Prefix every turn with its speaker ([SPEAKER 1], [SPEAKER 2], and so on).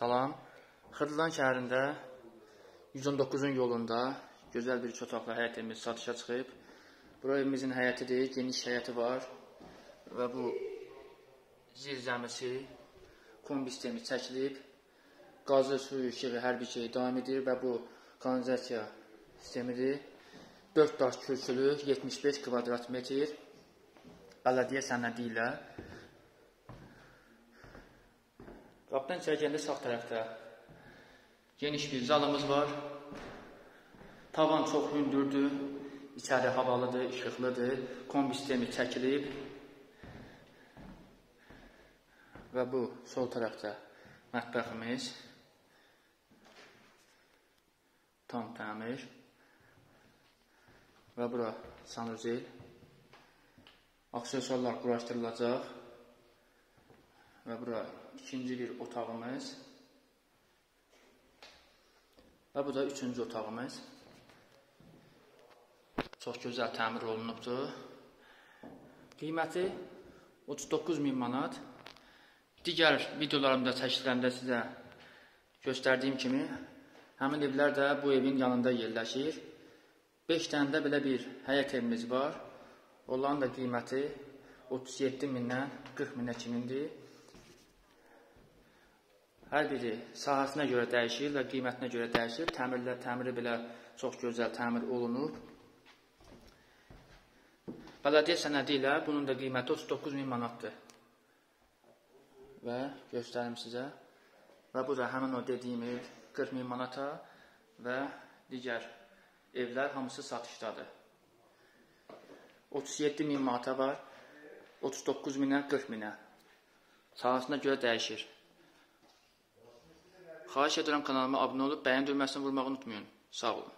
[SPEAKER 1] Salam. Xırdalan şəhərində 119-un yolunda gözəl bir üç otaqlı həyət evimiz satışa çıxıb. Bura evimizin həyətidir, geniş həyəti var və bu zirzəmisi, kombi sistemi çəkilib. Qazı, suyu, işığı, hər bir şey daim edir və bu kanalizasiya sistemidir. 4 daş kürsülü, 75 kvadrat metr bələdiyyə sənədi ilə. Qapıdan içəri gəndə sağ tərəfdə geniş bir zalımız var. Tavan çox hündürdür, içəri havalıdır, işıqlıdır, kombi sistemi çəkilib. Və bu sol tərəfdə mətbəximiz, tam təmir. Və bura sanuzel. Aksesuarlar quraşdırılacaq. Və bura ikinci bir otağımız. Və bu da üçüncü otağımız. Çox gözəl təmir olunubdur. Qiyməti 39.000 manat. Digər videolarımda çəkiləndə sizə göstərdiyim kimi, həmin evlər də bu evin yanında yerləşir. 5 dənə də belə bir həyət evimiz var. Onların da qiyməti 37.000-dən 40.000-ə kimindir. Hər biri sahəsinə görə dəyişir və qiymətinə görə dəyişir. Təmiri belə çox gözəl təmir olunub. Bələdiyyə sənədi ilə bunun da qiyməti 39.000 manatdır. Və göstərim sizə. Və bu da həmin o dediyim ev 40.000 manata və digər evlər hamısı satışdadır. 37.000 manata var, 39.000-ə, 40.000-ə. Sahəsinə görə dəyişir. Xahiş edirəm kanalıma abunə olub, bəyən düyməsini vurmağı unutmayın. Sağ olun.